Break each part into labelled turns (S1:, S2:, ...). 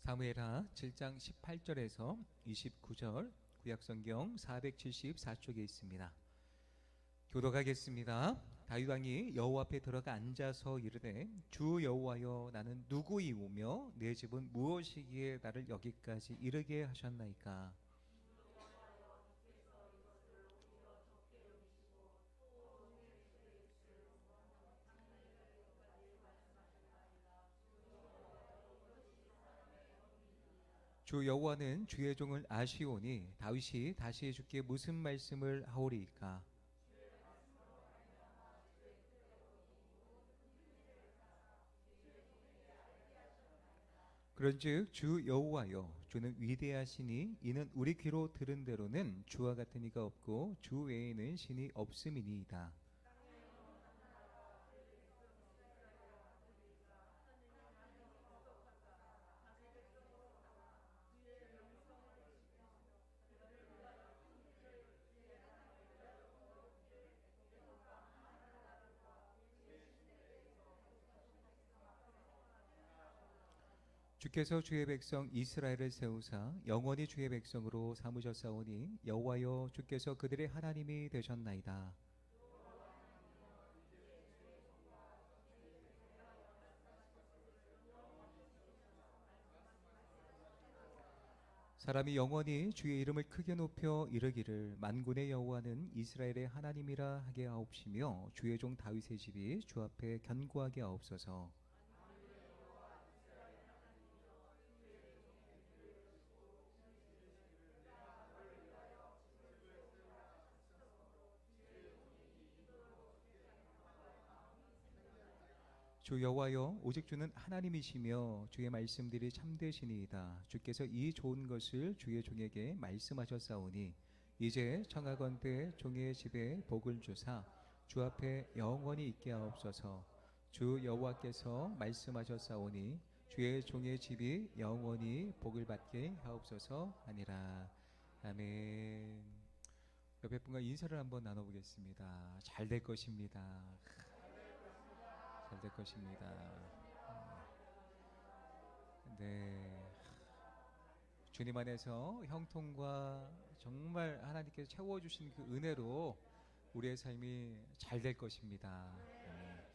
S1: 사무엘하 7장 18절에서 29절 구약성경 474쪽에 있습니다. 교독하겠습니다. 다윗 왕이 여호와 앞에 들어가 앉아서 이르되 주 여호와여 나는 누구이오며 내 집은 무엇이기에 나를 여기까지 이르게 하셨나이까. 주 여호와는 주의 종을 아시오니 다윗이 다시 주께 무슨 말씀을 하오리이까. 그런즉 주 여호와여 주는 위대하시니 이는 우리 귀로 들은 대로는 주와 같은 이가 없고 주 외에는 신이 없음이니이다. 주께서 주의 백성 이스라엘을 세우사 영원히 주의 백성으로 삼으셨사오니 여호와여 주께서 그들의 하나님이 되셨나이다. 사람이 영원히 주의 이름을 크게 높여 이르기를 만군의 여호와는 이스라엘의 하나님이라 하게 하옵시며 주의 종 다윗의 집이 주 앞에 견고하게 하옵소서. 주 여호와여 오직 주는 하나님이시며 주의 말씀들이 참되시니이다. 주께서 이 좋은 것을 주의 종에게 말씀하셨사오니 이제 청하건대 종의 집에 복을 주사 주 앞에 영원히 있게 하옵소서. 주 여호와께서 말씀하셨사오니 주의 종의 집이 영원히 복을 받게 하옵소서 하니라. 아멘. 옆에 분과 인사를 한번 나눠보겠습니다. 잘 될 것입니다. 잘 될 것입니다. 네. 주님 안에서 형통과 정말 하나님께서 채워주신 그 은혜로 우리의 삶이 잘 될 것입니다. 네.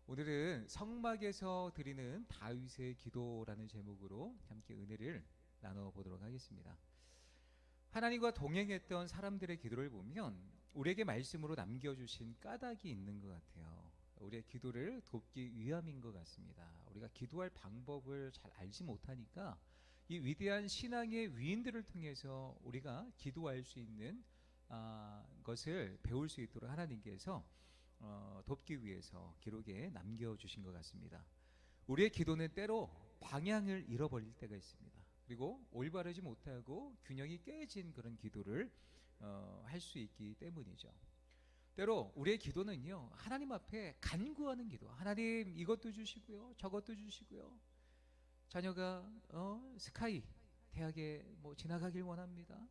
S1: 오늘은 성막에서 드리는 다윗의 기도라는 제목으로 함께 은혜를 나눠보도록 하겠습니다. 하나님과 동행했던 사람들의 기도를 보면 우리에게 말씀으로 남겨주신 까닭이 있는 것 같아요. 우리의 기도를 돕기 위함인 것 같습니다. 우리가 기도할 방법을 잘 알지 못하니까 이 위대한 신앙의 위인들을 통해서 우리가 기도할 수 있는 것을 배울 수 있도록 하나님께서 돕기 위해서 기록에 남겨주신 것 같습니다. 우리의 기도는 때로 방향을 잃어버릴 때가 있습니다. 그리고 올바르지 못하고 균형이 깨진 그런 기도를 할 수 있기 때문이죠. 때로 우리의 기도는요, 하나님 앞에 간구하는 기도. 하나님 이것도 주시고요, 저것도 주시고요. 자녀가 스카이 대학에 진학하길 원합니다.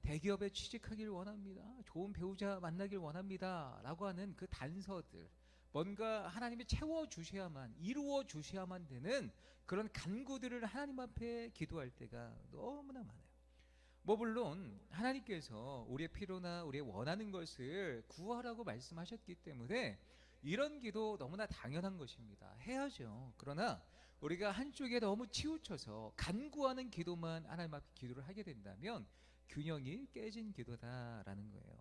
S1: 대기업에 취직하길 원합니다. 좋은 배우자 만나길 원합니다. 라고 하는 그 단서들, 뭔가 하나님이 채워주셔야만, 이루어주셔야만 되는 그런 간구들을 하나님 앞에 기도할 때가 너무나 많아요. 물론 하나님께서 우리의 필요나 우리의 원하는 것을 구하라고 말씀하셨기 때문에 이런 기도 너무나 당연한 것입니다. 해야죠. 그러나 우리가 한쪽에 너무 치우쳐서 간구하는 기도만 하나님 앞에 기도를 하게 된다면 균형이 깨진 기도다라는 거예요.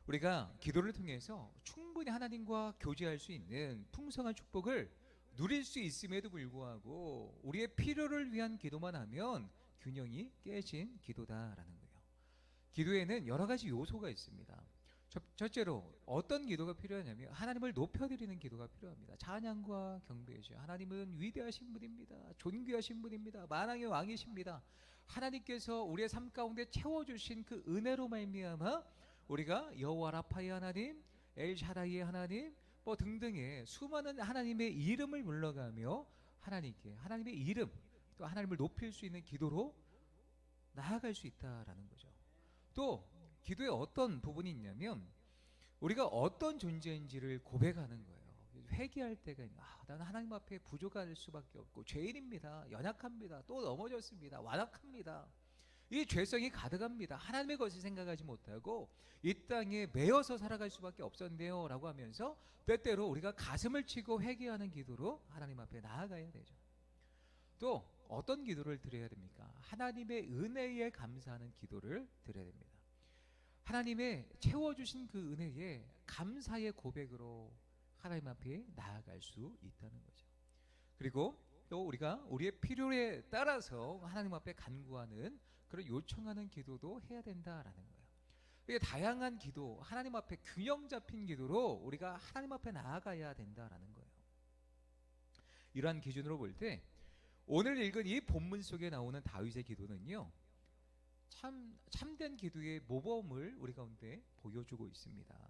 S1: 우리가 기도를 통해서 충분히 하나님과 교제할 수 있는 풍성한 축복을 누릴 수 있음에도 불구하고 우리의 필요를 위한 기도만 하면 균형이 깨진 기도다라는 거예요. 기도에는 여러 가지 요소가 있습니다. 첫째로 어떤 기도가 필요하냐면 하나님을 높여드리는 기도가 필요합니다. 찬양과 경배죠. 하나님은 위대하신 분입니다. 존귀하신 분입니다. 만왕의 왕이십니다. 하나님께서 우리의 삶 가운데 채워주신 그 은혜로 말미암아 우리가 여호와 라파의 하나님, 엘샤다이의 하나님 등등의 수많은 하나님의 이름을 불러가며 하나님의 이름 또 하나님을 높일 수 있는 기도로 나아갈 수 있다라는 거죠. 또 기도의 어떤 부분이 있냐면 우리가 어떤 존재인지를 고백하는 거예요. 회개할 때가 있는, 나는 하나님 앞에 부족할 수밖에 없고 죄인입니다. 연약합니다. 또 넘어졌습니다. 완악합니다. 이 죄성이 가득합니다. 하나님의 것을 생각하지 못하고 이 땅에 매여서 살아갈 수밖에 없었네요 라고 하면서 때때로 우리가 가슴을 치고 회개하는 기도로 하나님 앞에 나아가야 되죠. 또 어떤 기도를 드려야 됩니까? 하나님의 은혜에 감사하는 기도를 드려야 됩니다. 하나님의 채워주신 그 은혜에 감사의 고백으로 하나님 앞에 나아갈 수 있다는 거죠. 그리고 또 우리가 우리의 필요에 따라서 하나님 앞에 간구하는, 그런 요청하는 기도도 해야 된다라는 거예요. 이게 다양한 기도, 하나님 앞에 균형 잡힌 기도로 우리가 하나님 앞에 나아가야 된다라는 거예요. 이러한 기준으로 볼 때 오늘 읽은 이 본문 속에 나오는 다윗의 기도는요, 참된 기도의 모범을 우리 가운데 보여주고 있습니다.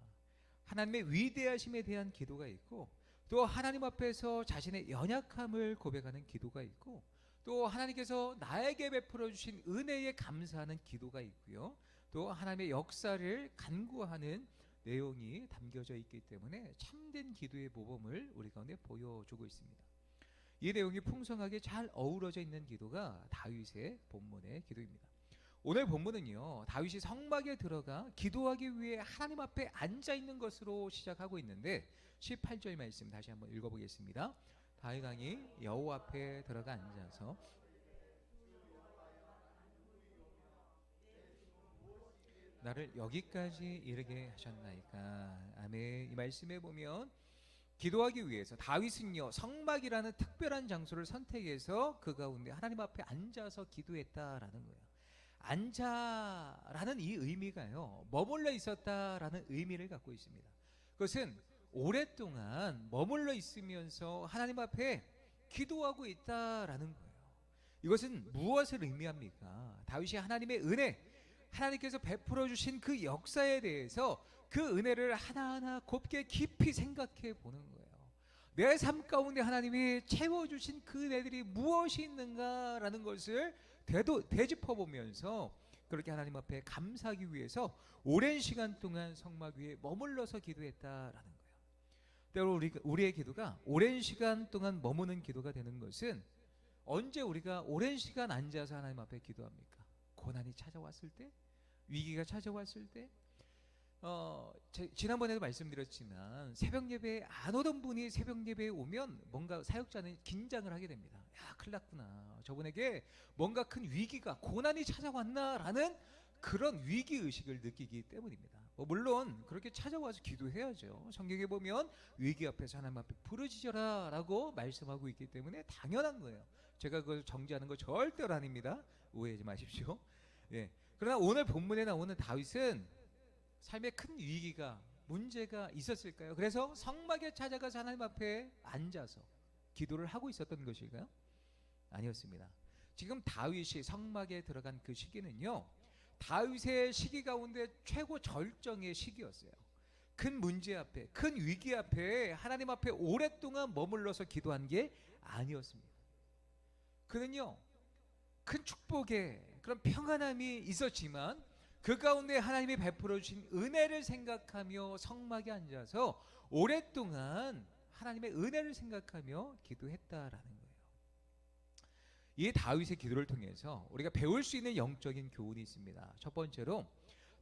S1: 하나님의 위대하심에 대한 기도가 있고, 또 하나님 앞에서 자신의 연약함을 고백하는 기도가 있고, 또 하나님께서 나에게 베풀어 주신 은혜에 감사하는 기도가 있고요, 또 하나님의 역사를 간구하는 내용이 담겨져 있기 때문에 참된 기도의 모범을 우리 가운데 보여주고 있습니다. 이 내용이 풍성하게 잘 어우러져 있는 기도가 다윗의 본문의 기도입니다. 오늘 본문은요, 다윗이 성막에 들어가 기도하기 위해 하나님 앞에 앉아 있는 것으로 시작하고 있는데 18절 말씀 다시 한번 읽어보겠습니다. 다윗 왕이 여호와 앞에 들어가 앉아서 나를 여기까지 이르게 하셨나이까. 아멘. 이 말씀에 보면 기도하기 위해서 다윗은요, 성막이라는 특별한 장소를 선택해서 그 가운데 하나님 앞에 앉아서 기도했다라는 거예요. 앉아라는 이 의미가요, 머물러 있었다라는 의미를 갖고 있습니다. 그것은 오랫동안 머물러 있으면서 하나님 앞에 기도하고 있다라는 거예요. 이것은 무엇을 의미합니까? 다윗이 하나님의 은혜, 하나님께서 베풀어 주신 그 역사에 대해서 그 은혜를 하나하나 곱게 깊이 생각해 보는 거예요. 내 삶 가운데 하나님이 채워주신 그 은혜들이 무엇이 있는가라는 것을 되짚어 보면서 그렇게 하나님 앞에 감사하기 위해서 오랜 시간 동안 성막 위에 머물러서 기도했다라는 거예요. 때로 우리의 기도가 오랜 시간 동안 머무는 기도가 되는 것은 언제 우리가 오랜 시간 앉아서 하나님 앞에 기도합니까? 고난이 찾아왔을 때, 위기가 찾아왔을 때. 지난번에도 말씀드렸지만 새벽 예배에 안 오던 분이 새벽 예배에 오면 뭔가 사역자는 긴장을 하게 됩니다. 야, 큰일 났구나. 저분에게 뭔가 큰 위기가, 고난이 찾아왔나라는 그런 위기의식을 느끼기 때문입니다. 물론 그렇게 찾아와서 기도해야죠. 성경에 보면 위기 앞에서 하나님 앞에 부르짖어라 라고 말씀하고 있기 때문에 당연한 거예요. 제가 그걸 정지하는 거 절대로 아닙니다. 오해하지 마십시오. 예. 그러나 오늘 본문에 나오는 다윗은 삶에 큰 위기가, 문제가 있었을까요? 그래서 성막에 찾아가서 하나님 앞에 앉아서 기도를 하고 있었던 것일까요? 아니었습니다. 지금 다윗이 성막에 들어간 그 시기는요, 다윗의 시기 가운데 최고 절정의 시기였어요. 큰 문제 앞에, 큰 위기 앞에 하나님 앞에 오랫동안 머물러서 기도한 게 아니었습니다. 그는요, 큰 축복의 그런 평안함이 있었지만 그 가운데 하나님이 베풀어 주신 은혜를 생각하며 성막에 앉아서 오랫동안 하나님의 은혜를 생각하며 기도했다라는 거예요. 이 다윗의 기도를 통해서 우리가 배울 수 있는 영적인 교훈이 있습니다. 첫 번째로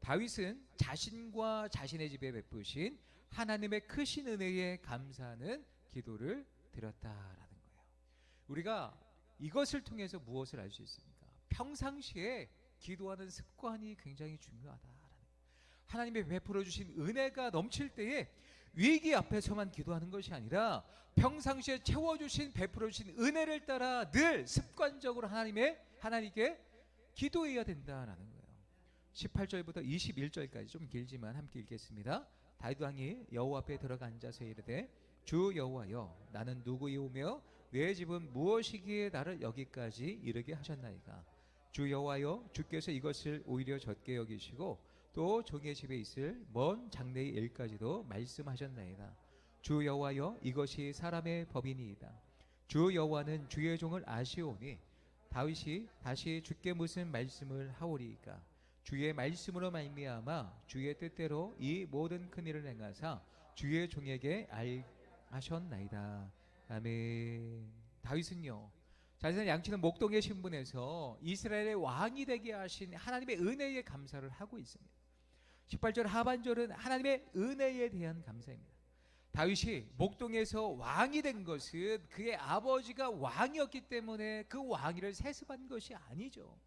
S1: 다윗은 자신과 자신의 집에 베푸신 하나님의 크신 은혜에 감사하는 기도를 드렸다라는 거예요. 우리가 이것을 통해서 무엇을 알 수 있습니까? 평상시에 기도하는 습관이 굉장히 중요하다라는 거예요. 하나님이 베풀어 주신 은혜가 넘칠 때에 위기 앞에서만 기도하는 것이 아니라 평상시에 채워주신, 베풀어 주신 은혜를 따라 늘 습관적으로 하나님께 기도해야 된다라는 거예요. 18절부터 21절까지 좀 길지만 함께 읽겠습니다. 다윗 왕이 여호와 앞에 들어가 앉아서 이르되 주 여호와여, 나는 누구이오며 내 집은 무엇이기에 나를 여기까지 이르게 하셨나이까. 주 여호와여, 주께서 이것을 오히려 젖게 여기시고 또 종의 집에 있을 먼 장래의 일까지도 말씀하셨나이다. 주 여호와여, 이것이 사람의 법이니이다. 주 여호와는 주의 종을 아시오니 다윗이 다시 주께 무슨 말씀을 하오리이까. 주의 말씀으로 말미암아 주의 뜻대로 이 모든 큰 일을 행하사 주의 종에게 하셨나이다. 아멘. 다윗은요, 자신의 양치는 목동의 신분에서 이스라엘의 왕이 되게 하신 하나님의 은혜에 감사를 하고 있습니다. 18절 하반절은 하나님의 은혜에 대한 감사입니다. 다윗이 목동에서 왕이 된 것은 그의 아버지가 왕이었기 때문에 그 왕위를 세습한 것이 아니죠.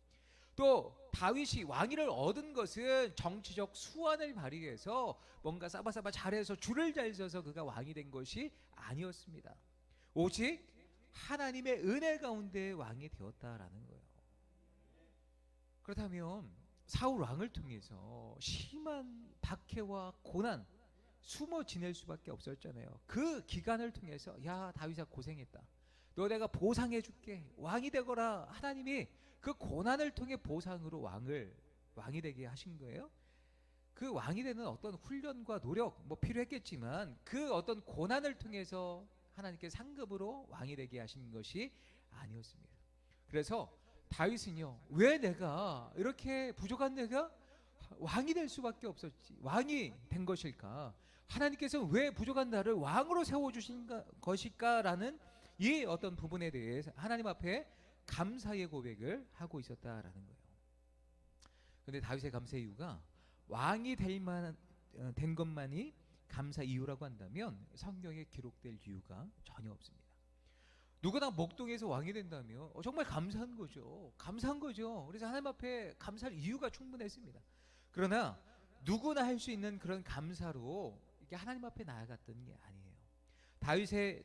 S1: 또 다윗이 왕위를 얻은 것은 정치적 수완을 발휘해서 뭔가 싸바싸바 잘해서 줄을 잘 서서 그가 왕이 된 것이 아니었습니다. 오직 하나님의 은혜 가운데 왕이 되었다라는 거예요. 그렇다면 사울 왕을 통해서 심한 박해와 고난, 숨어 지낼 수밖에 없었잖아요. 그 기간을 통해서 야 다윗아 고생했다, 너 내가 보상해 줄게, 왕이 되거라. 하나님이 그 고난을 통해 보상으로 왕이 되게 하신 거예요. 그 왕이 되는 어떤 훈련과 노력 뭐 필요했겠지만 그 어떤 고난을 통해서 하나님께 상급으로 왕이 되게 하신 것이 아니었습니다. 그래서 다윗은요, 왜 내가 이렇게 부족한 내가 왕이 될 수밖에 없었지, 왕이 된 것일까? 하나님께서 왜 부족한 나를 왕으로 세워주신 것일까라는 이 어떤 부분에 대해서 하나님 앞에 감사의 고백을 하고 있었다라는 거예요. 그런데 다윗의 감사 이유가 왕이 된 것만이 감사 이유라고 한다면 성경에 기록될 이유가 전혀 없습니다. 누구나 목동에서 왕이 된다면 정말 감사한 거죠. 감사한 거죠. 그래서 하나님 앞에 감사할 이유가 충분했습니다. 그러나 누구나 할 수 있는 그런 감사로 이게 하나님 앞에 나아갔던 게 아니에요.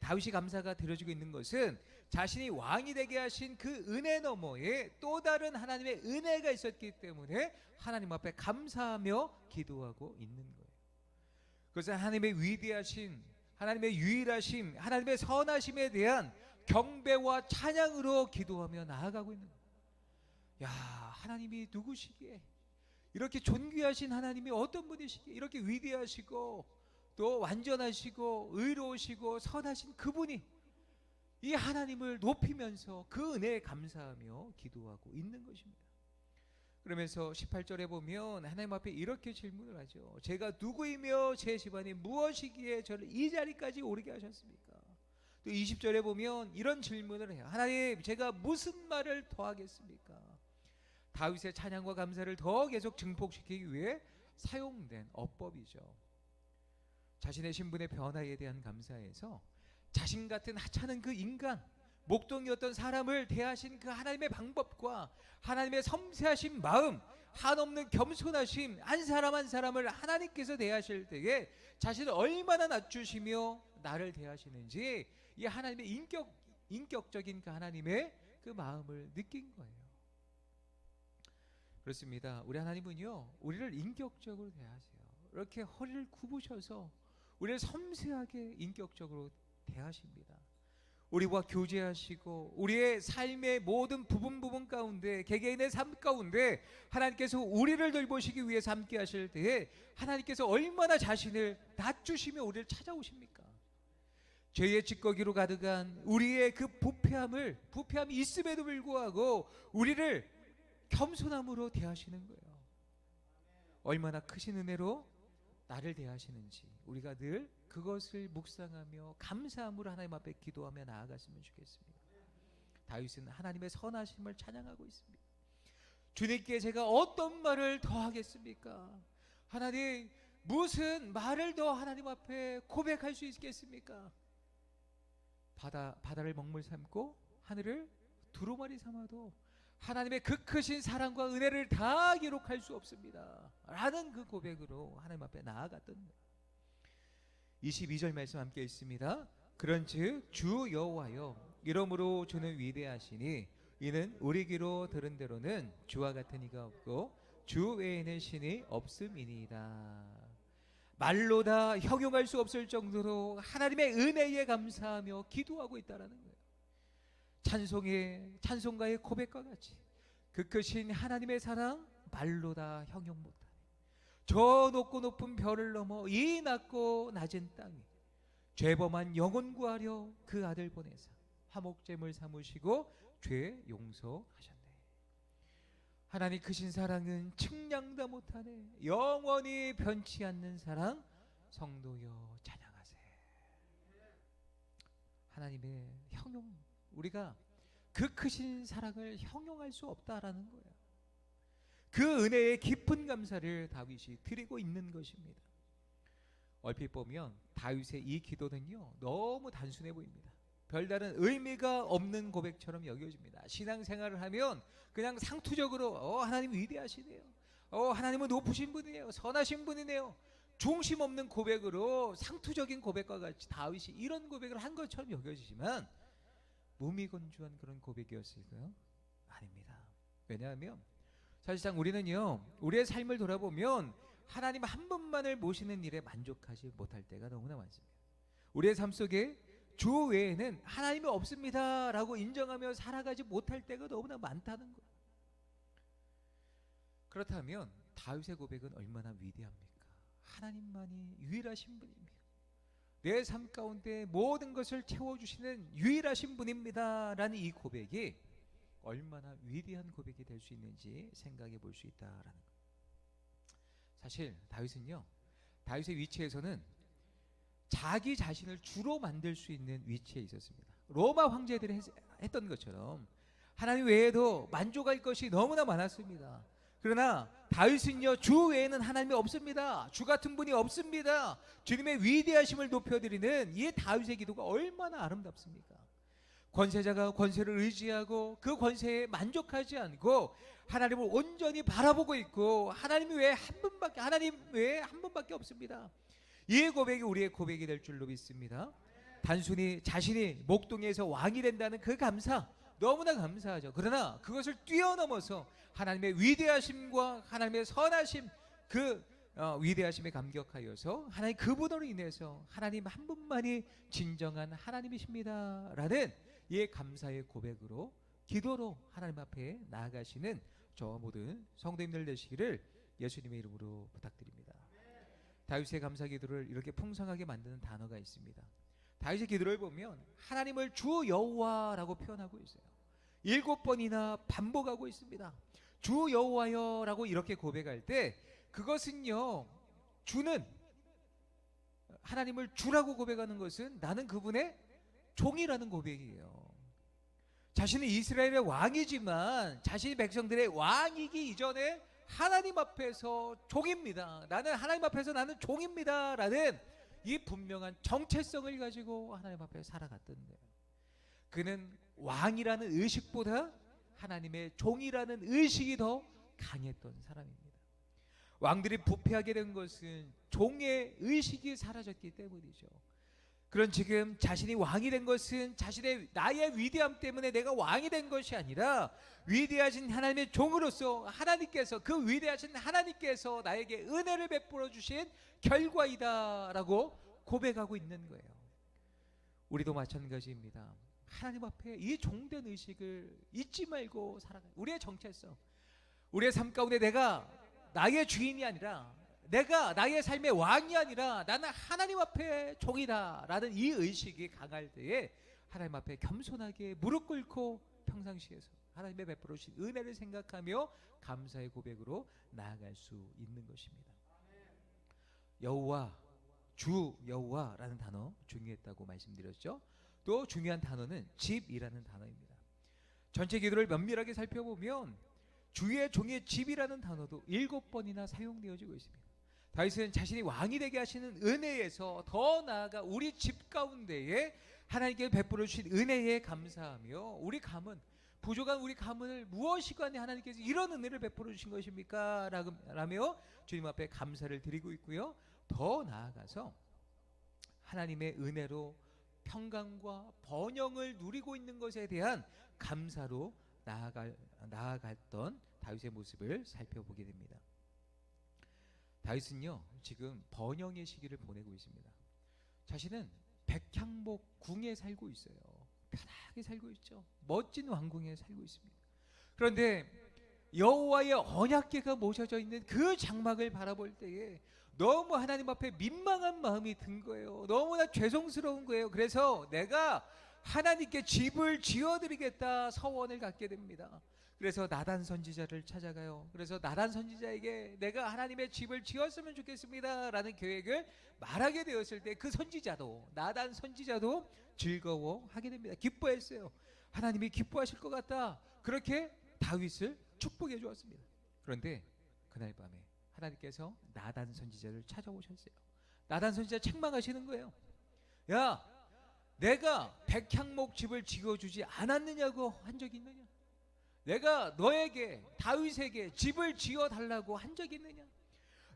S1: 다윗이 감사가 드려지고 있는 것은 자신이 왕이 되게 하신 그 은혜 너머에 또 다른 하나님의 은혜가 있었기 때문에 하나님 앞에 감사하며 기도하고 있는 거예요. 그것은 하나님의 위대하신, 하나님의 유일하심, 하나님의 선하심에 대한 경배와 찬양으로 기도하며 나아가고 있는 거예요. 야, 하나님이 누구시기에, 이렇게 존귀하신 하나님이 어떤 분이시기에, 이렇게 위대하시고 또 완전하시고 의로우시고 선하신 그분이 이 하나님을 높이면서 그 은혜에 감사하며 기도하고 있는 것입니다. 그러면서 18절에 보면 하나님 앞에 이렇게 질문을 하죠. 제가 누구이며 제 집안이 무엇이기에 저를 이 자리까지 오르게 하셨습니까? 또 20절에 보면 이런 질문을 해요. 하나님, 제가 무슨 말을 더하겠습니까? 다윗의 찬양과 감사를 더 계속 증폭시키기 위해 사용된 어법이죠. 자신의 신분의 변화에 대한 감사에서 자신 같은 하찮은 그 인간, 목동이었던 사람을 대하신 그 하나님의 방법과 하나님의 섬세하신 마음, 한없는 겸손하심, 한 사람 한 사람을 하나님께서 대하실 때에 자신을 얼마나 낮추시며 나를 대하시는지 이 하나님의 인격적인 그 하나님의 그 마음을 느낀 거예요. 그렇습니다. 우리 하나님은요, 우리를 인격적으로 대하세요. 이렇게 허리를 굽으셔서 우리를 섬세하게 인격적으로 대하십니다. 우리와 교제하시고 우리의 삶의 모든 부분 가운데, 개개인의 삶 가운데 하나님께서 우리를 돌보시기 위해서 함께 하실 때에 하나님께서 얼마나 자신을 낮추시며 우리를 찾아오십니까? 죄의 찌꺼기로 가득한 우리의 그 부패함이 있음에도 불구하고 우리를 겸손함으로 대하시는 거예요. 얼마나 크신 은혜로 나를 대하시는지 우리가 늘 그것을 묵상하며 감사함으로 하나님 앞에 기도하며 나아갔으면 좋겠습니다. 다윗은 하나님의 선하심을 찬양하고 있습니다. 주님께 제가 어떤 말을 더 하겠습니까? 하나님, 무슨 말을 더 하나님 앞에 고백할 수 있겠습니까? 바다를 먹물 삼고 하늘을 두루마리 삼아도 하나님의 그 크신 사랑과 은혜를 다 기록할 수 없습니다 라는 그 고백으로 하나님 앞에 나아갔던 거예요. 22절 말씀 함께 읽습니다. 그런즉 주 여호와여, 이러므로 주는 위대하시니 이는 우리 귀로 들은 대로는 주와 같은 이가 없고 주 외에는 신이 없음이니이다. 말로 다 형용할 수 없을 정도로 하나님의 은혜에 감사하며 기도하고 있다라는 거예요. 찬송가의 고백과 같이 그 크신 하나님의 사랑 말로 다 형용 못하네. 저 높고 높은 별을 넘어 이 낮고 낮은 땅에 죄범한 영혼 구하려 그 아들 보내사 화목제물 삼으시고 죄 용서하셨네. 하나님 크신 사랑은 측량다 못하네. 영원히 변치 않는 사랑, 성도여 찬양하세. 하나님의 형용, 우리가 그 크신 사랑을 형용할 수 없다라는 거예요. 그 은혜의 깊은 감사를 다윗이 드리고 있는 것입니다. 얼핏 보면 다윗의 이 기도는요, 너무 단순해 보입니다. 별다른 의미가 없는 고백처럼 여겨집니다. 신앙생활을 하면 그냥 상투적으로 하나님 위대하시네요, 하나님은 높으신 분이네요, 선하신 분이네요, 중심 없는 고백으로 상투적인 고백과 같이 다윗이 이런 고백을 한 것처럼 여겨지지만 무미건조한 그런 고백이었을까요? 아닙니다. 왜냐하면 사실상 우리는요, 우리의 삶을 돌아보면 하나님 한 분만을 모시는 일에 만족하지 못할 때가 너무나 많습니다. 우리의 삶 속에 주 외에는 하나님이 없습니다 라고 인정하며 살아가지 못할 때가 너무나 많다는 거예요. 그렇다면 다윗의 고백은 얼마나 위대합니까? 하나님만이 유일하신 분입니다. 내 삶 가운데 모든 것을 채워주시는 유일하신 분입니다 라는 이 고백이 얼마나 위대한 고백이 될 수 있는지 생각해 볼 수 있다라는 거예요. 사실 다윗은요, 다윗의 위치에서는 자기 자신을 주로 만들 수 있는 위치에 있었습니다. 로마 황제들이 했던 것처럼 하나님 외에도 만족할 것이 너무나 많았습니다. 그러나 다윗은요, 주 외에는 하나님이 없습니다. 주 같은 분이 없습니다. 주님의 위대하심을 높여드리는 이 다윗의 기도가 얼마나 아름답습니까? 권세자가 권세를 의지하고 그 권세에 만족하지 않고 하나님을 온전히 바라보고 있고 하나님 외에 한 분밖에 없습니다. 이 고백이 우리의 고백이 될 줄로 믿습니다. 단순히 자신이 목동에서 왕이 된다는 그 감사, 너무나 감사하죠. 그러나 그것을 뛰어넘어서 하나님의 위대하심과 하나님의 선하심, 그 위대하심에 감격하여서 하나님 그분으로 인해서 하나님 한 분만이 진정한 하나님이십니다 라는 이 감사의 고백으로, 기도로 하나님 앞에 나아가시는 저와 모든 성도님들 되시기를 예수님의 이름으로 부탁드립니다. 다윗의 감사 기도를 이렇게 풍성하게 만드는 단어가 있습니다. 다윗의 기도를 보면 하나님을 주 여호와라고 표현하고 있어요. 7번이나 반복하고 있습니다. 주 여호와여 라고 이렇게 고백할 때 그것은요, 주는, 하나님을 주라고 고백하는 것은 나는 그분의 종이라는 고백이에요. 자신은 이스라엘의 왕이지만 자신이 백성들의 왕이기 이전에 하나님 앞에서 종입니다. 나는 하나님 앞에서 나는 종입니다 라는 이 분명한 정체성을 가지고 하나님 앞에 살아갔던 거예요. 그는 왕이라는 의식보다 하나님의 종이라는 의식이 더 강했던 사람입니다. 왕들이 부패하게 된 것은 종의 의식이 사라졌기 때문이죠. 그런 지금 자신이 왕이 된 것은 나의 위대함 때문에 내가 왕이 된 것이 아니라 위대하신 하나님의 종으로서 하나님께서, 그 위대하신 하나님께서 나에게 은혜를 베풀어 주신 결과이다 라고 고백하고 있는 거예요. 우리도 마찬가지입니다. 하나님 앞에 이 종된 의식을 잊지 말고 살아가요. 우리의 정체성, 우리의 삶 가운데 내가 나의 주인이 아니라, 내가 나의 삶의 왕이 아니라 나는 하나님 앞에 종이다 라는 이 의식이 강할 때에 하나님 앞에 겸손하게 무릎 꿇고 평상시에서 하나님의 베풀어 주신 은혜를 생각하며 감사의 고백으로 나아갈 수 있는 것입니다. 여호와, 주 여호와라는 단어 중요했다고 말씀드렸죠. 또 중요한 단어는 집이라는 단어입니다. 전체 기도를 면밀하게 살펴보면 주의 종의 집이라는 단어도 7번이나 사용되어지고 있습니다. 다윗은 자신이 왕이 되게 하시는 은혜에서 더 나아가 우리 집 가운데에 하나님께 베풀어 주신 은혜에 감사하며, 부족한 우리 가문을 무엇이간에 하나님께서 이런 은혜를 베풀어 주신 것입니까? 라며 주님 앞에 감사를 드리고 있고요. 더 나아가서 하나님의 은혜로 평강과 번영을 누리고 있는 것에 대한 감사로 나아갔던 다윗의 모습을 살펴보게 됩니다. 다윗은요, 지금 번영의 시기를 보내고 있습니다. 자신은 백향목 궁에 살고 있어요. 편하게 살고 있죠. 멋진 왕궁에 살고 있습니다. 그런데 여호와의 언약궤가 모셔져 있는 그 장막을 바라볼 때에 너무 하나님 앞에 민망한 마음이 든 거예요. 너무나 죄송스러운 거예요. 그래서 내가 하나님께 집을 지어드리겠다 서원을 갖게 됩니다. 그래서 나단 선지자를 찾아가요. 그래서 나단 선지자에게 내가 하나님의 집을 지었으면 좋겠습니다 라는 계획을 말하게 되었을 때 그 선지자도, 나단 선지자도 즐거워하게 됩니다. 기뻐했어요. 하나님이 기뻐하실 것 같다. 그렇게 다윗을 축복해 주었습니다. 그런데 그날 밤에 하나님께서 나단 선지자를 찾아오셨어요. 나단 선지자 책망하시는 거예요. 야, 내가 백향목 집을 지어주지 않았느냐고 한 적이 있느냐? 내가 너에게 다윗에게 집을 지어달라고 한 적이 있느냐?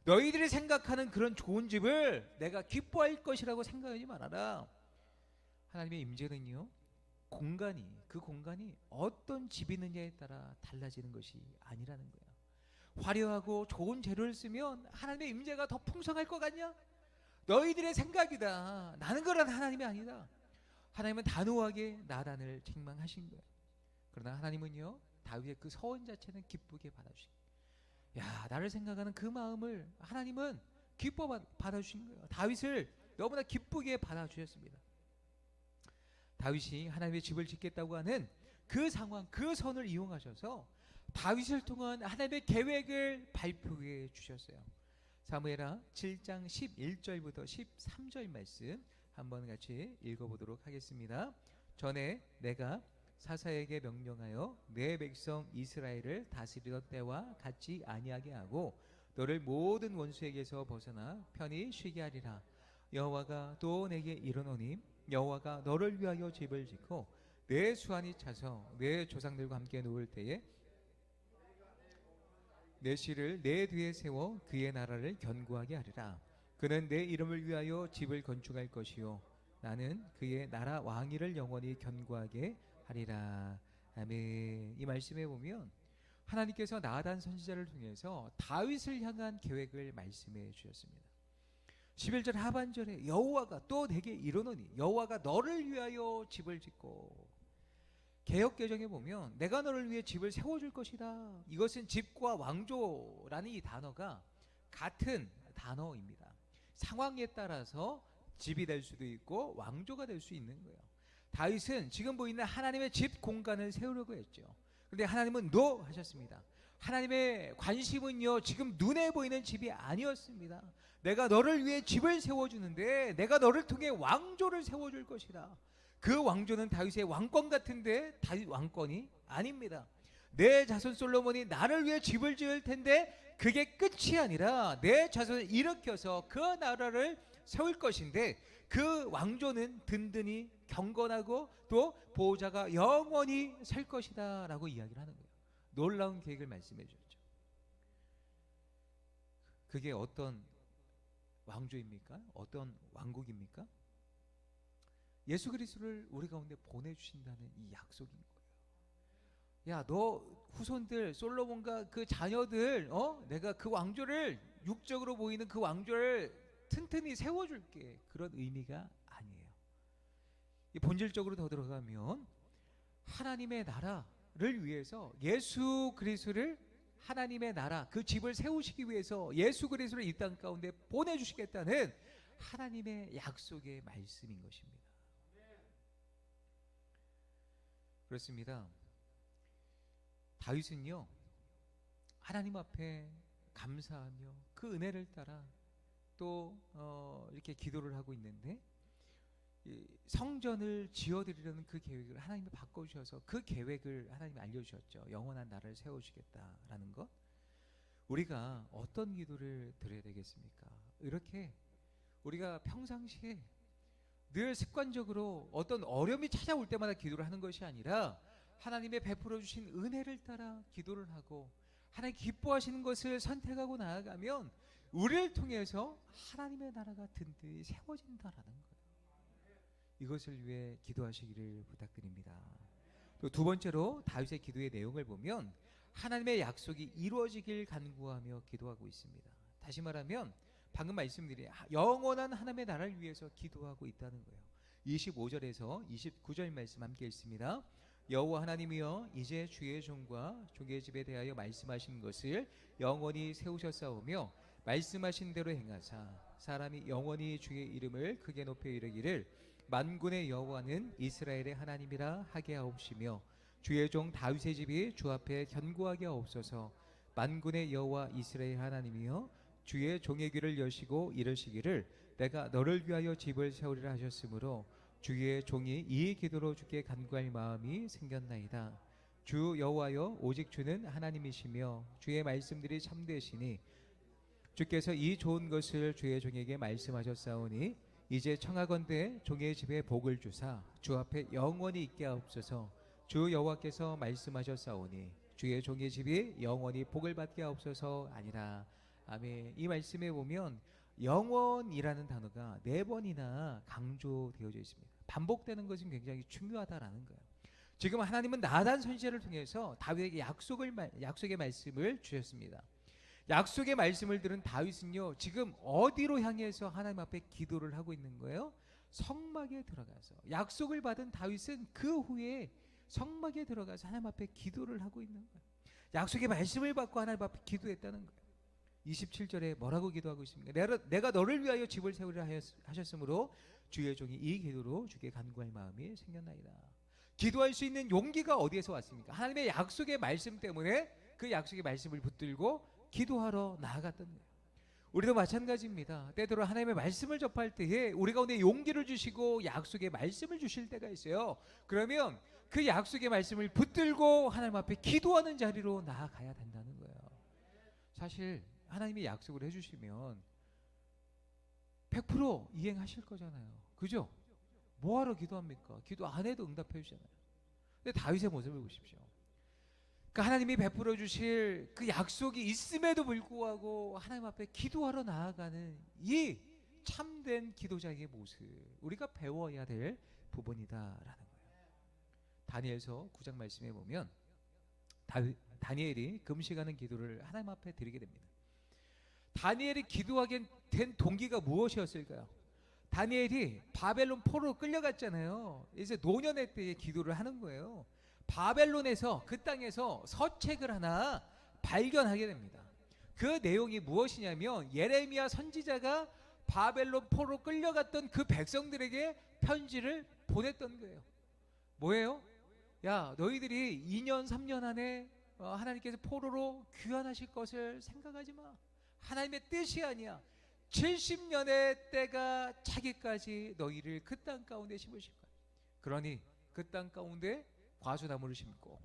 S1: 너희들이 생각하는 그런 좋은 집을 내가 기뻐할 것이라고 생각하지 말아라. 하나님의 임재는요, 그 공간이 어떤 집이 있느냐에 따라 달라지는 것이 아니라는 거야. 화려하고 좋은 재료를 쓰면 하나님의 임재가 더 풍성할 것 같냐? 너희들의 생각이다. 나는 그런 하나님이 아니다. 하나님은 단호하게 나단을 책망하신 거예요. 그러나 하나님은요, 다윗의 그 서원 자체는 기쁘게 받아주신 거예요. 야, 나를 생각하는 그 마음을 하나님은 기뻐 받아주신 거예요. 다윗을 너무나 기쁘게 받아주셨습니다. 다윗이 하나님의 집을 짓겠다고 하는 그 상황, 그 선을 이용하셔서 다윗을 통한 하나님의 계획을 발표해 주셨어요. 사무엘하 7장 11절부터 13절 말씀 한번 같이 읽어보도록 하겠습니다. 전에 내가 사사에게 명령하여 내 백성 이스라엘을 다스리던 때와 같지 아니하게 하고 너를 모든 원수에게서 벗어나 편히 쉬게 하리라. 여호와가 또 내게 이르노니 여호와가 너를 위하여 집을 짓고 내 수완이 차서 내 조상들과 함께 누울 때에 내 씨를 내 뒤에 세워 그의 나라를 견고하게 하리라. 그는 내 이름을 위하여 집을 건축할 것이요 나는 그의 나라 왕위를 영원히 견고하게 하리라. 아멘. 이 말씀에 보면 하나님께서 나단 선지자를 통해서 다윗을 향한 계획을 말씀해 주셨습니다. 11절 하반절에 여호와가 또 내게 이르노니 여호와가 너를 위하여 집을 짓고, 개역개정에 보면 내가 너를 위해 집을 세워줄 것이다. 이것은 집과 왕조라는 이 단어가 같은 단어입니다. 상황에 따라서 집이 될 수도 있고 왕조가 될 수 있는 거예요. 다윗은 지금 보이는 하나님의 집 공간을 세우려고 했죠. 그런데 하나님은 노 하셨습니다. 하나님의 관심은요, 지금 눈에 보이는 집이 아니었습니다. 내가 너를 위해 집을 세워주는데 내가 너를 통해 왕조를 세워줄 것이다. 그 왕조는 다윗의 왕권 같은데 다윗 왕권이 아닙니다. 내 자손 솔로몬이 나를 위해 집을 지을 텐데 그게 끝이 아니라 내 자손을 일으켜서 그 나라를 세울 것인데 그 왕조는 든든히 경건하고 또 보호자가 영원히 설 것이다 라고 이야기를 하는 거예요. 놀라운 계획을 말씀해 주셨죠. 그게 어떤 왕조입니까? 어떤 왕국입니까? 예수 그리스도를 우리 가운데 보내주신다는 이 약속인 거예요. 야, 너 후손들 솔로몬과 그 자녀들, 내가 그 왕조를, 육적으로 보이는 그 왕조를 튼튼히 세워줄게. 그런 의미가 아니에요. 이 본질적으로 더 들어가면 하나님의 나라를 위해서 예수 그리스도를, 하나님의 나라 그 집을 세우시기 위해서 예수 그리스도를 이 땅 가운데 보내주시겠다는 하나님의 약속의 말씀인 것입니다. 그렇습니다. 다윗은요, 하나님 앞에 감사하며 그 은혜를 따라 또 이렇게 기도를 하고 있는데, 성전을 지어드리려는 그 계획을 하나님이 바꿔주셔서 그 계획을 하나님이 알려주셨죠. 영원한 나라를 세워주겠다라는 것. 우리가 어떤 기도를 드려야 되겠습니까? 이렇게 우리가 평상시에 늘 습관적으로 어떤 어려움이 찾아올 때마다 기도를 하는 것이 아니라 하나님의 베풀어 주신 은혜를 따라 기도를 하고 하나님 기뻐하시는 것을 선택하고 나아가면 우리를 통해서 하나님의 나라가 든든히 세워진다라는 거예요. 이것을 위해 기도하시기를 부탁드립니다. 또 두 번째로 다윗의 기도의 내용을 보면 하나님의 약속이 이루어지길 간구하며 기도하고 있습니다. 다시 말하면 방금 말씀드린 영원한 하나님의 나라를 위해서 기도하고 있다는 거예요. 25절에서 29절 말씀 함께 읽습니다. 여호와 하나님이여, 이제 주의 종과 종의 집에 대하여 말씀하신 것을 영원히 세우셨사오며 말씀하신 대로 행하사 사람이 영원히 주의 이름을 크게 높여 이르기를 만군의 여호와는 이스라엘의 하나님이라 하게 하옵시며 주의 종 다윗의 집이 주 앞에 견고하게 하옵소서. 만군의 여호와 이스라엘 하나님이여, 주의 종의 귀를 여시고 이르시기를 내가 너를 위하여 집을 세우리라 하셨으므로 주의 종이 이 기도로 주께 간구할 마음이 생겼나이다. 주 여호와여 오직 주는 하나님이시며 주의 말씀들이 참되시니 주께서 이 좋은 것을 주의 종에게 말씀하셨사오니 이제 청하건대 종의 집에 복을 주사 주 앞에 영원히 있게 하옵소서. 주 여호와께서 말씀하셨사오니 주의 종의 집이 영원히 복을 받게 하옵소서 아니라. 아멘. 이 말씀에 보면 영원이라는 단어가 4번이나 강조되어져 있습니다. 반복되는 것은 굉장히 중요하다라는 거예요. 지금 하나님은 나단 선지자를 통해서 다윗에게 약속의 말씀을 주셨습니다. 약속의 말씀을 들은 다윗은요, 지금 어디로 향해서 하나님 앞에 기도를 하고 있는 거예요? 성막에 들어가서. 약속을 받은 다윗은 그 후에 성막에 들어가서 하나님 앞에 기도를 하고 있는 거예요. 약속의 말씀을 받고 하나님 앞에 기도했다는 거예요. 27절에 뭐라고 기도하고 있습니까? 내가 너를 위하여 집을 세우리라 하셨으므로 주의 종이 이 기도로 주께 간구할 마음이 생겼나이다. 기도할 수 있는 용기가 어디에서 왔습니까? 하나님의 약속의 말씀 때문에 그 약속의 말씀을 붙들고 기도하러 나아갔던 거예요. 우리도 마찬가지입니다. 때때로 하나님의 말씀을 접할 때에 우리 가운데 용기를 주시고 약속의 말씀을 주실 때가 있어요. 그러면 그 약속의 말씀을 붙들고 하나님 앞에 기도하는 자리로 나아가야 된다는 거예요. 사실 하나님이 약속을 해주시면 100% 이행하실 거잖아요. 그죠? 뭐하러 기도합니까? 기도 안 해도 응답해 주잖아요. 근데 다윗의 모습을 보십시오. 그 하나님이 베풀어 주실 그 약속이 있음에도 불구하고 하나님 앞에 기도하러 나아가는 이 참된 기도자의 모습, 우리가 배워야 될 부분이다라는 거예요. 다니엘서 9장 말씀에 보면 다니엘이 금식하는 기도를 하나님 앞에 드리게 됩니다. 다니엘이 기도하게 된 동기가 무엇이었을까요? 다니엘이 바벨론 포로로 끌려갔잖아요. 이제 노년의 때에 기도를 하는 거예요. 바벨론에서 그 땅에서 서책을 하나 발견하게 됩니다. 그 내용이 무엇이냐면 예레미야 선지자가 바벨론 포로로 끌려갔던 그 백성들에게 편지를 보냈던 거예요. 뭐예요? 야, 너희들이 2년 3년 안에 하나님께서 포로로 귀환하실 것을 생각하지 마. 하나님의 뜻이 아니야. 70년의 때가 차기까지 너희를 그 땅 가운데 심으실 거야. 그러니 그 땅 가운데 과수나무를 심고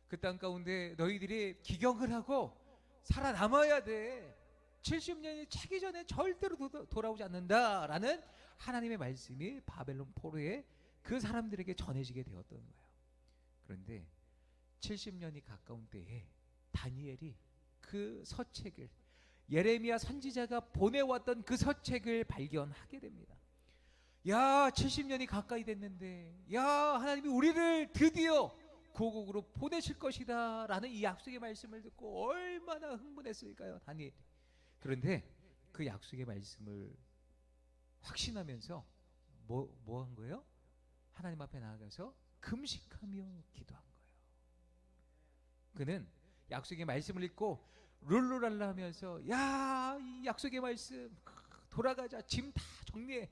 S1: 그 땅 가운데 너희들이 기경을 하고 살아남아야 돼. 70년이 차기 전에 절대로 돌아오지 않는다라는 하나님의 말씀이 바벨론 포로에 그 사람들에게 전해지게 되었던 거예요. 그런데 70년이 가까운 때에 다니엘이 그 서책을, 예레미야 선지자가 보내왔던 그 서책을 발견하게 됩니다. 야, 70년이 가까이 됐는데, 야, 하나님이 우리를 드디어 고국으로 보내실 것이다 라는 이 약속의 말씀을 듣고 얼마나 흥분했을까요, 다니엘. 그런데 그 약속의 말씀을 확신하면서 뭐 한 거예요? 하나님 앞에 나아가서 금식하며 기도한 거예요. 그는 약속의 말씀을 읽고 룰루랄라 하면서, 야, 이 약속의 말씀, 돌아가자, 짐 다 정리해,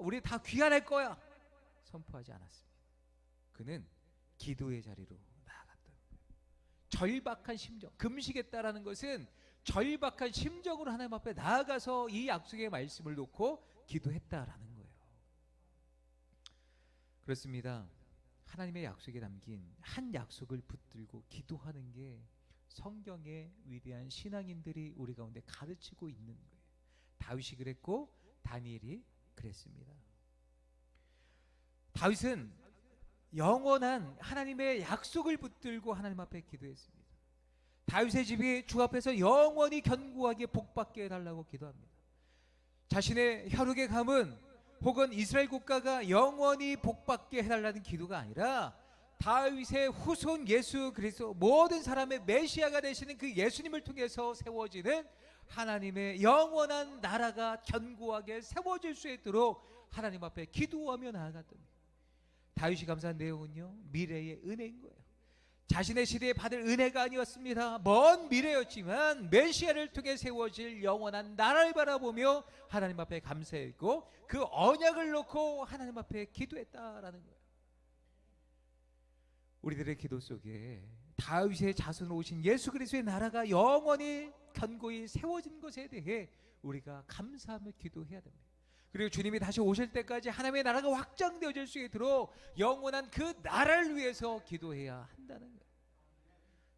S1: 우리 다 귀환할 거야, 선포하지 않았습니다. 그는 기도의 자리로 나아갔던 거예요. 절박한 심정, 금식했다라는 것은 절박한 심정으로 하나님 앞에 나아가서 이 약속의 말씀을 놓고 기도했다라는 거예요. 그렇습니다. 하나님의 약속에 담긴 한 약속을 붙들고 기도하는 게 성경의 위대한 신앙인들이 우리 가운데 가르치고 있는 거예요. 다윗이 그랬고 다니엘이 그랬습니다. 다윗은 영원한 하나님의 약속을 붙들고 하나님 앞에 기도했습니다. 다윗의 집이 주 앞에서 영원히 견고하게 복받게 해달라고 기도합니다. 자신의 혈육의 가문 혹은 이스라엘 국가가 영원히 복받게 해달라는 기도가 아니라 다윗의 후손 예수 그리스도, 모든 사람의 메시아가 되시는 그 예수님을 통해서 세워지는 하나님의 영원한 나라가 견고하게 세워질 수 있도록 하나님 앞에 기도하며 나아갔던, 다윗이 감사한 내용은요, 미래의 은혜인 거예요. 자신의 시대에 받을 은혜가 아니었습니다. 먼 미래였지만 메시아를 통해 세워질 영원한 나라를 바라보며 하나님 앞에 감사했고 그 언약을 놓고 하나님 앞에 기도했다라는 거예요. 우리들의 기도 속에 다윗의 자손으로 오신 예수 그리스도의 나라가 영원히 견고히 세워진 것에 대해 우리가 감사하며 기도해야 됩니다. 그리고 주님이 다시 오실 때까지 하나님의 나라가 확장되어질 수 있도록 영원한 그 나라를 위해서 기도해야 한다는 거예요.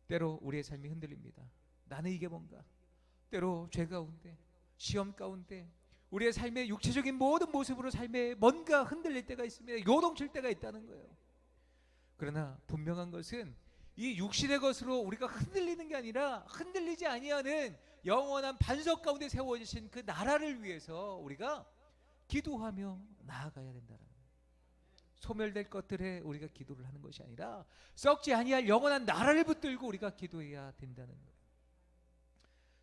S1: 때로 우리의 삶이 흔들립니다. 나는 이게 뭔가? 때로 죄 가운데, 시험 가운데 우리의 삶의 육체적인 모든 모습으로 삶에 뭔가 흔들릴 때가 있습니다. 요동칠 때가 있다는 거예요. 그러나 분명한 것은 이 육신의 것으로 우리가 흔들리는 게 아니라 흔들리지 아니하는 영원한 반석 가운데 세워지신 그 나라를 위해서 우리가 기도하며 나아가야 된다는 거예요. 소멸될 것들에 우리가 기도를 하는 것이 아니라 썩지 아니할 영원한 나라를 붙들고 우리가 기도해야 된다는 거예요.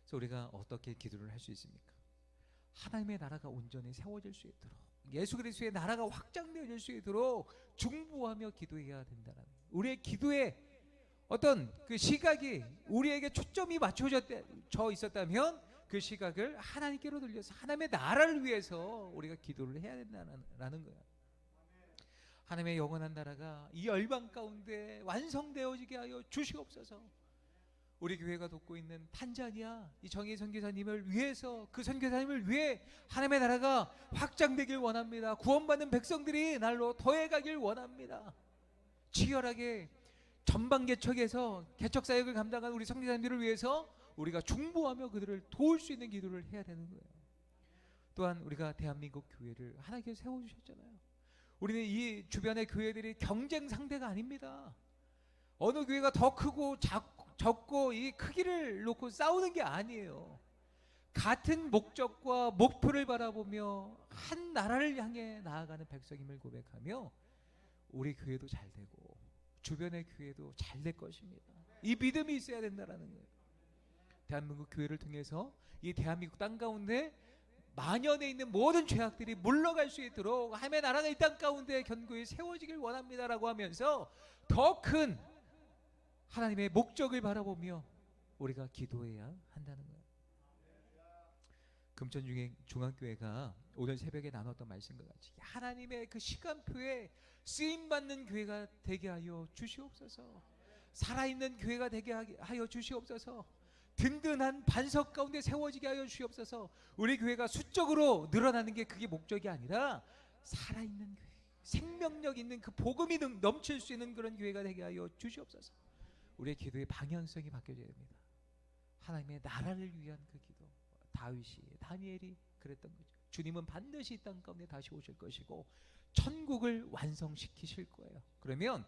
S1: 그래서 우리가 어떻게 기도를 할 수 있습니까? 하나님의 나라가 온전히 세워질 수 있도록, 예수 그리스도의 나라가 확장되어질 수 있도록 중보하며 기도해야 된다는 거예요. 우리의 기도에 어떤 그 시각이 우리에게 초점이 맞춰져 있었다면 그 시각을 하나님께로 돌려서 하나님의 나라를 위해서 우리가 기도를 해야 된다는 거예요. 하나님의 영원한 나라가 이 열방 가운데 완성되어지게 하여 주시옵소서. 우리 교회가 돕고 있는 탄자니아 이 정의 선교사님을 위해서, 그 선교사님을 위해 하나님의 나라가 확장되길 원합니다. 구원받는 백성들이 날로 더해가길 원합니다. 치열하게 전방 개척에서 개척 사역을 감당한 우리 선교사님들을 위해서 우리가 중보하며 그들을 도울 수 있는 기도를 해야 되는 거예요. 또한 우리가 대한민국 교회를 하나님께서 세워주셨잖아요. 우리는 이 주변의 교회들이 경쟁 상대가 아닙니다. 어느 교회가 더 크고 적고 이 크기를 놓고 싸우는 게 아니에요. 같은 목적과 목표를 바라보며 한 나라를 향해 나아가는 백성임을 고백하며 우리 교회도 잘 되고 주변의 교회도 잘 될 것입니다. 이 믿음이 있어야 된다는 거예요. 대한민국 교회를 통해서 이 대한민국 땅 가운데 만연해 있는 모든 죄악들이 물러갈 수 있도록 하나님의 나라가 이 땅 가운데 견고히 세워지길 원합니다라고 하면서 더 큰 하나님의 목적을 바라보며 우리가 기도해야 한다는 거예요. 금천중앙교회가 오늘 새벽에 나눴던 말씀과 같이 하나님의 그 시간표에 쓰임받는 교회가 되게 하여 주시옵소서. 살아있는 교회가 되게 하여 주시옵소서. 든든한 반석 가운데 세워지게 하여 주시옵소서. 우리 교회가 수적으로 늘어나는 게 그게 목적이 아니라 살아있는 교회, 생명력 있는 그 복음이 넘칠 수 있는 그런 교회가 되게 하여 주시옵소서. 우리의 기도의 방향성이 바뀌어져야 됩니다. 하나님의 나라를 위한 그 기도. 다니엘이 그랬던 거죠. 주님은 반드시 이 땅 가운데 다시 오실 것이고 천국을 완성시키실 거예요. 그러면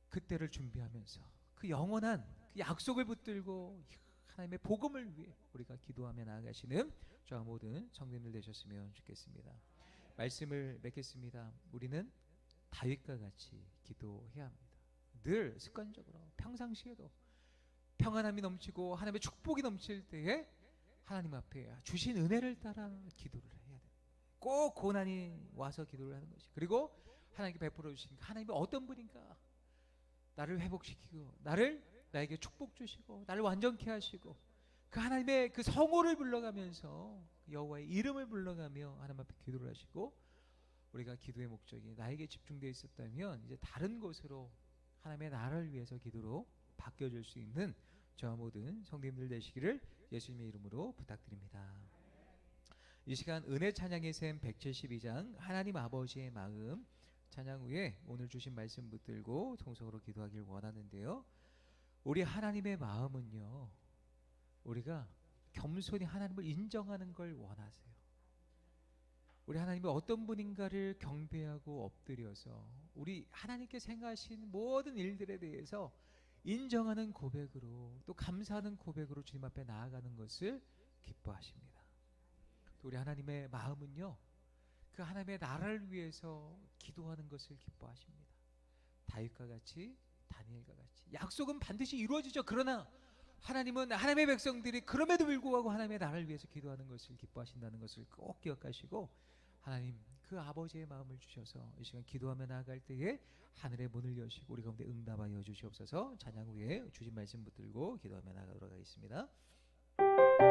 S1: 그때를 준비하면서 그 영원한 그 약속을 붙들고 하나님의 복음을 위해 우리가 기도하며 나아가시는 저와 모든 성도님들 되셨으면 좋겠습니다. 말씀을 맺겠습니다. 우리는 다윗과 같이 기도해야 합니다. 늘 습관적으로 평상시에도 평안함이 넘치고 하나님의 축복이 넘칠 때에 하나님 앞에 주신 은혜를 따라 기도를 해야 돼요. 꼭 고난이 와서 기도를 하는 것이. 그리고 하나님께 베풀어 주신 하나님이 어떤 분인가, 나를 회복시키고 나에게 축복 주시고 나를 완전케 하시고 그 하나님의 그 성호를 불러가면서 여호와의 이름을 불러가며 하나님 앞에 기도를 하시고, 우리가 기도의 목적이 나에게 집중되어 있었다면 이제 다른 곳으로 하나님의 나라를 위해서 기도로 바뀌어질 수 있는 저와 모든 성도님들 되시기를 예수님의 이름으로 부탁드립니다. 이 시간 은혜 찬양의 샘 172장 하나님 아버지의 마음 찬양 후에 오늘 주신 말씀 붙들고 통성으로 기도하길 원하는데요. 우리 하나님의 마음은요, 우리가 겸손히 하나님을 인정하는 걸 원하세요. 우리 하나님이 어떤 분인가를 경배하고 엎드려서 우리 하나님께 생각하신 모든 일들에 대해서 인정하는 고백으로, 또 감사하는 고백으로 주님 앞에 나아가는 것을 기뻐하십니다. 또 우리 하나님의 마음은요, 그 하나님의 나라를 위해서 기도하는 것을 기뻐하십니다. 다윗과 같이, 다니엘과 같이 약속은 반드시 이루어지죠. 그러나 하나님은 하나님의 백성들이 그럼에도 불구하고 하나님의 나라를 위해서 기도하는 것을 기뻐하신다는 것을 꼭 기억하시고, 하나님 그 아버지의 마음을 주셔서 이 시간 기도하며 나아갈 때에 하늘의 문을 여시고 우리 가운데 응답하여 주시옵소서. 찬양 후에 주신 말씀 붙들고 기도하며 나아가도록 하겠습니다.